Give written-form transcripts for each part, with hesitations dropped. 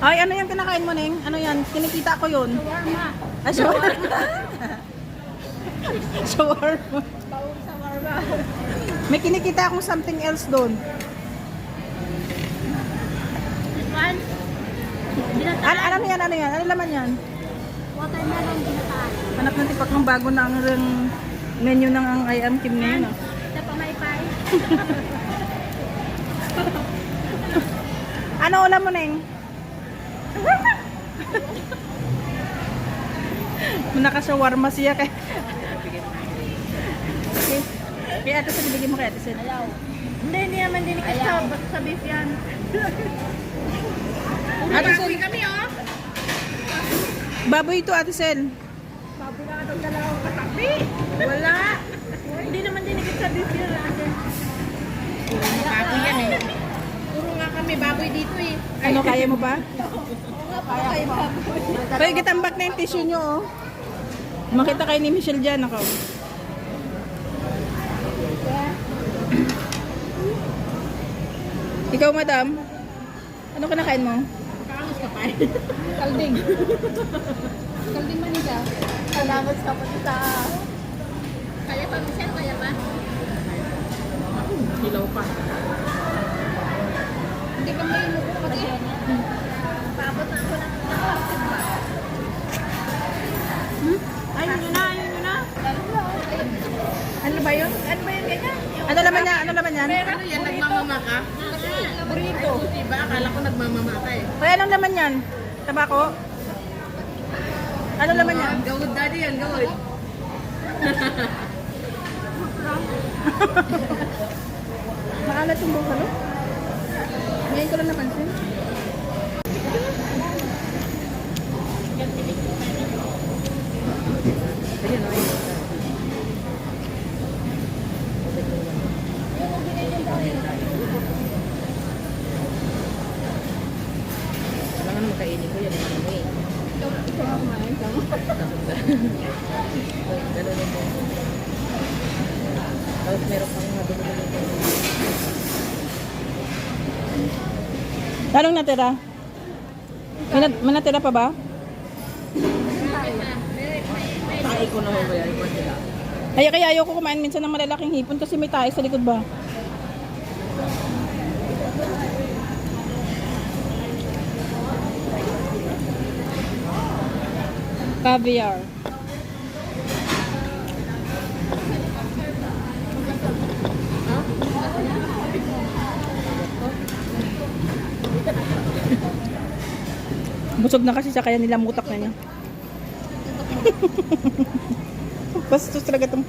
Ay, ano yung kinakain mo, Neng? Ano yan? Kinikita ko yun. Shawarma. Ay, shawarma. Shawarma. Bawang shawarma. May kinikita akong something else doon. This one. Binataan. Ano yan? Ano yan? Ano laman yan? Watermelon binataan. Hanap ng tipak ng bago na ang menu ng ang I am Kim ngayon. Ah. Ito pa may pie. Ano ulam mo, Neng? Nakashawarma siya kay. Okay. Kaya ito sa bibigyan mo kay Ate Sen. Ayaw. Hindi naman din sa beef yan. Ate Sen, Kami oh. baboy ito, Ate Sen. Baboy na itong dalawang katabi. Wala. Hindi naman din sa beef yan. Baboy yan eh. Puro nga kami baboy dito eh. Ano, kaya mo ba? Kaya pa. Pero gitambak na yung tissue nyo, oh. Makita kayo ni Michelle dyan, ako. Ikaw, madam, ano kinakain mo? Kaangas ka pa eh. Kalding. Kalding manisa. Kalamas ka pa sa... Kaya pa Michelle, kaya pa? Hilaw pa. Hindi ka may inuko pati. Paabot na ako ng Ayun nyo na, ayun nyo na. Ano ba yun? Ano ba yun ganyan? Ano laman niya? Ano laman yan? Ano yan, nagmamama ka? Burrito. Diba? Akala ko nagmamama ka eh. Kaya anong laman yan? Tabako? Ano laman yan? Gawad daddy yan, gawad. Maalat yung buka, no? Ngayon ko lang napansin. Ayan, okay. Kailangan makainin ko yan. Ano eh. Ganun ito. Tapos meron pang madulog. Anong natira? May natira pa ba? Ay ko naman ba yan? Kaya ayoko kumain minsan ng malalaking hipon kasi may tayo sa likod ba? Caviar. Busog na kasi siya kaya nilamutak na niya. Bastos talaga itong...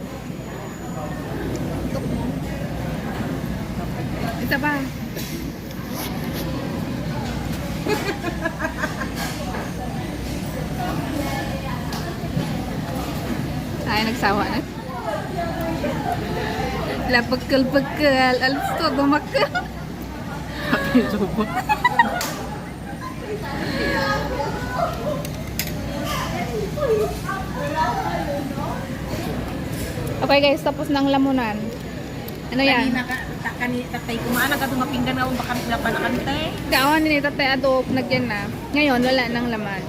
Ito ba? Ay, nagsawa na. Lapagkal-pagkal. Alas to, dumakal. Okay guys, tapos ng lamunan. Ano yan? Tatay ko maana ka tumapinggan nga baka sila pa nakantay. Kaon ni tatay adok nagyan na. Ngayon wala nang laman.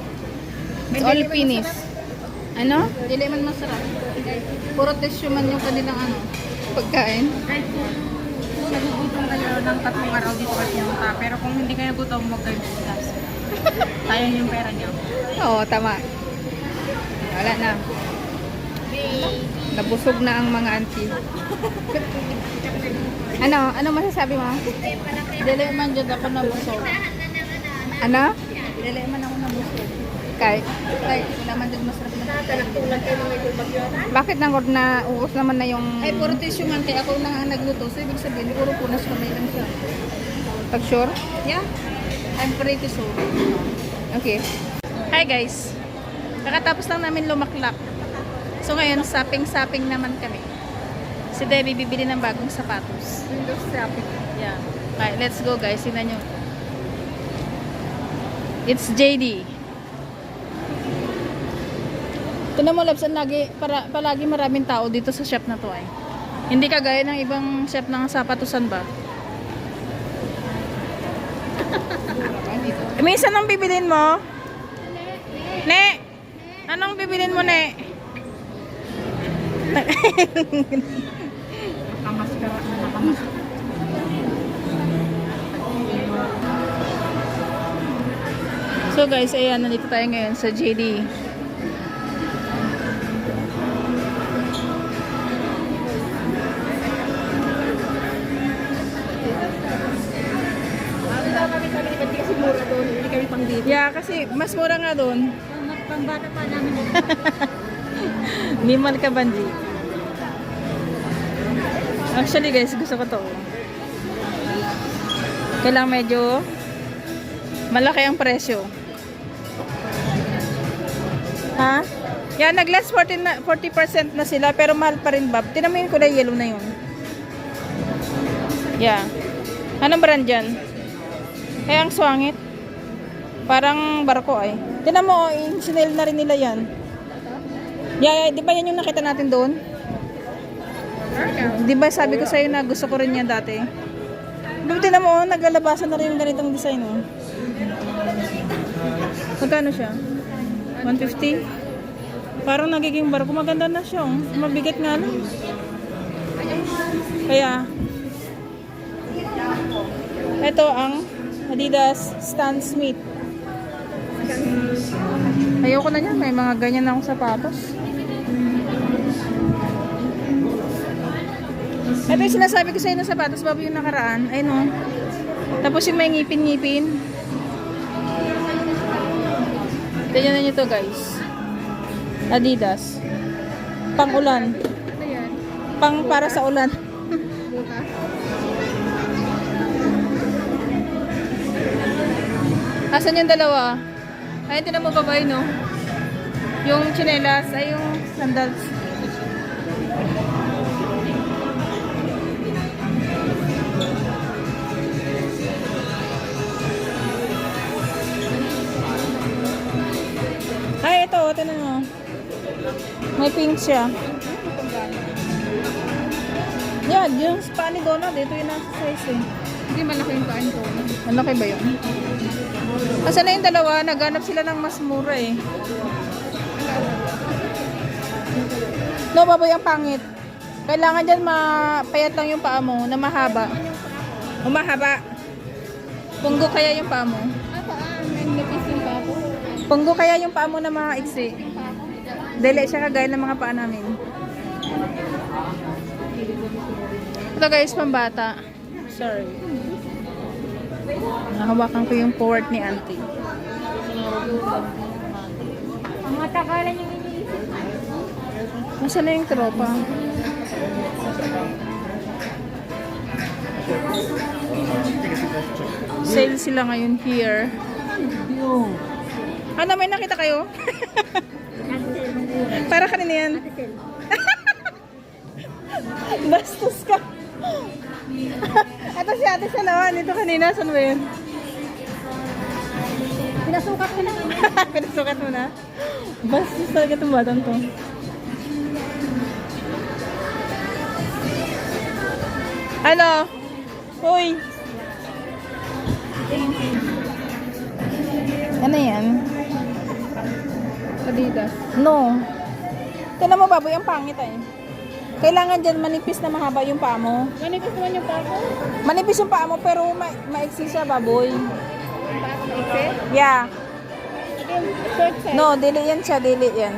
It's all finished. Ano? Dili man masarap. Puro tissue man yung kanilang ano, pagkain. Kahit kung nagugutom kayo ng 3 araw dito kasi punta, pero kung hindi kayo gutom, huwag kayo bukas. Sayang yung pera niyo. Oo, tama. Wala na. Nabusog na ang mga auntie. Ano masasabi mo? Dili man jud ako nabusog. Ano? Dili man ako nabusog. Kahit Wala man jud masarap na. bakit nang na uos naman na yung Ay, puro tissue man kaya ako na nagluto. So, ibig sabihin, puro punas kamay lang siya. pag sure? Yeah, I'm pretty sure. Okay. Hi guys. Kakatapos lang namin lumaklak. So ngayon, shopping naman kami. Si Debbie bibili ng bagong sapatos. Windows shopping. Yeah. Okay, let's go guys. Tingnan nyo. It's JD. Ito na mo, Labs, palagi maraming tao dito sa shop na to ay. Hindi kagaya ng ibang shop ng sapatusan ba? Dito. Minsan anong bibilin mo? Ne? Anong bibilin mo, Ne? Nakamaskara na nakamaskara. So guys, ayan, nandito tayo ngayon sa JD. Kami sabi ni Pati kasi mura doon. Hindi kami pang dito. Yeah, kasi mas mura nga doon. Pambata pa namin. Ni man ka Banji. Actually guys, gusto ko to. Kailang medyo malaki ang presyo. Ha? Yan, nag-less 40% na sila pero mahal pa rin, Bob. Tinan mo yung kulay yellow na yun. Yeah. Anong brand yan? Ay, ang swangit. Parang barko ay. Tinan mo, in-snail na rin nila yan. Yeah, di ba yan yung nakita natin doon? Di ba sabi ko sa'yo na gusto ko rin yan dati? Pero tinan mo, naglalabasan na rin yung ganitong design. Oh. Magkano siya? 150? Parang nagiging barko. Maganda na siya. Oh. Mabigat nga lang. Kaya, ito ang Adidas Stan Smith. Ayoko na niyan. May mga ganyan na akong sapatos. Ito yung sinasabi ko sa'yo na sapatos, bago yung nakaraan. Ay no. Tapos yung may ngipin-ngipin. Tignan nyo to guys. Adidas. Pang ulan. Pang para sa ulan. Asan yung dalawa? Ay, tinan mo babay, no? Yung chinelas, ay yung sandals. Ay, ito, tinan mo. May pink siya. Yan, yung spa ni Donald, ito yung nasa size eh. Hindi malaki yung kaan ko. Malaki ba yun? Kasi na yung dalawa, naghanap sila ng mas mura eh. No, baboy ang pangit. Kailangan dyan mapayat lang yung paa mo na mahaba. Umahaba. Punggo kaya yung paa mo. May napisin pa ako. Punggo kaya yung paa mo na maiksi. Dili siya kagaya ng mga paa namin. Ito guys, pambata. Sorry. Nahawakan ko yung port ni auntie. Ang matagalan yung iniisip. Nasaan na yung tropa? Sale sila ngayon here. Ano, may nakita kayo? Para kanina yan. Bastos ka. Ito si ate sa lawan. Ito kanina. Saan ba yun? Pinasukat ko na. Pinasukat mo na? Bastos talaga itong batang to. Ano? Uy! Ano yan? Adidas. No. Tignan mo baboy, ang pangit eh. Kailangan dyan manipis na mahaba yung paa mo. Manipis naman yung pako. Manipis yung paa mo pero maiksi siya baboy. Maiksi? Yeah. Short size. No, dili yan siya, dili yan.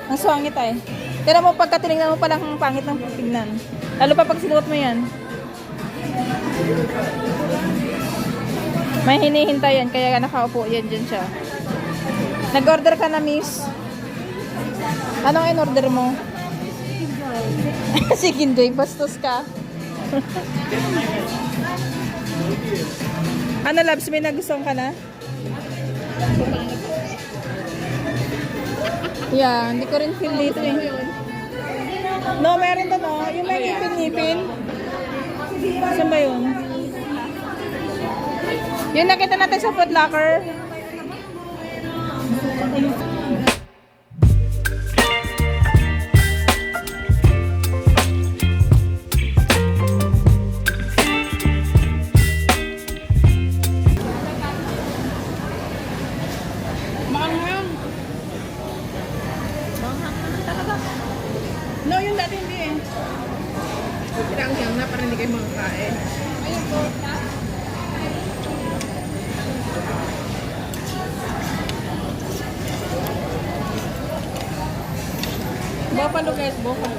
Ang swangit ay. Tignan mo pagka tinignan mo palang ang pangit ng tignan. Lalo pa pag sinuot mo yan. May hinihintayan kaya nakaupo yan dyan siya. Nag-order ka na, miss? Anong in-order mo? Si Kindoy, bastos ka. Ano, Labs, may nagustuhan ka na? Yeah, hindi ko rin feel dito eh. No, meron doon oh. Yung may ngipin-ngipin. Saan ba yun? Yung nakita natin sa Foot Locker. Buffalo guys, buffalo.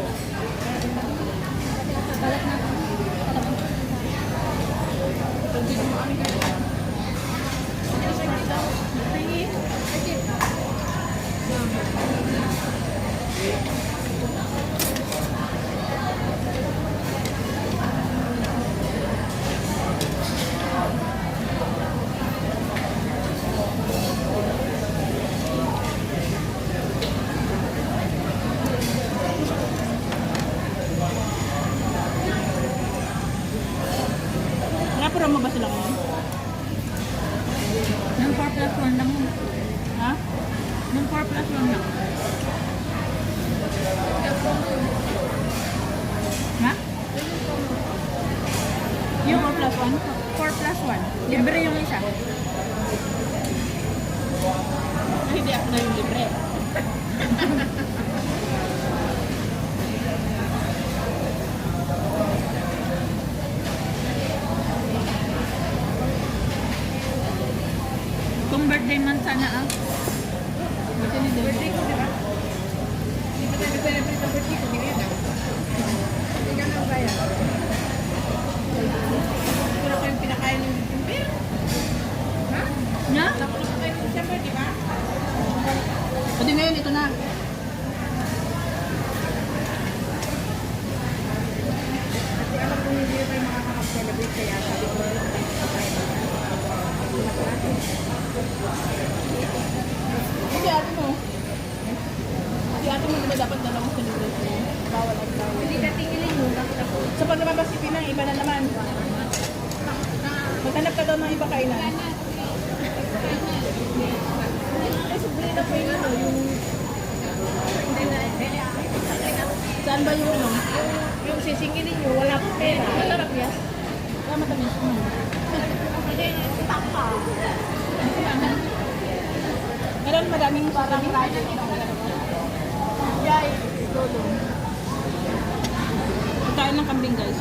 Napura mo ba sila ngayon? Nung 4 plus 1 lang. Ha? Nung 4 plus 1 lang. Ha? Yung 4 plus 1? 4 plus 1. Libre yung isa. Hindi ako na yung libre. Kung birthday man sana ah. Birthday ko, di ba? Di ba tayo celebrate ang birthday ko? Di ba yan? Hindi ka nang bayan. Wala ko yung pinakain ng December. Ha? Na? Tapos ko tayo ng December, di ba? Pwede ngayon, ito na. Kasi alam ko hindi na tayo makakapag-celebrate kaya sabi ko. Kasi ate mo. Si ate mo diba dapat dalawang celebration? Bawal at bawal. Hindi natingilin mo, bakit ako? So pag lumabas si Pinang, iba na naman. Maghanap ka daw ng iba kainan. Ay, sobrang na po yung ano, yung... Saan ba yung ano? Yung sisingilin nyo, wala pong pera. Masarap yan. Kaya matamis mo. Meron maraming parang rayo. Yay, lolo. Pagkain ng kambing guys.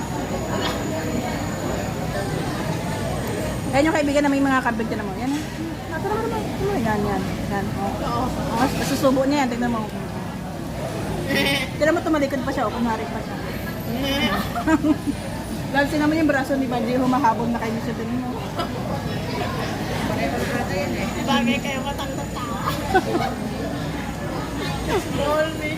Ayan yung kaibigan na may mga kambing. Tignan mo. Yan. Tara naman. Yan, yan. Yan. Oh. Oh, susubo niya yan. Tignan mo. Tignan mo tumalikod pa siya. O, kumari pa siya. Lalo naman yung braso ni Badri humahabol na kay Mr. Tignan mo. Bagay kayo matang tao. Small me.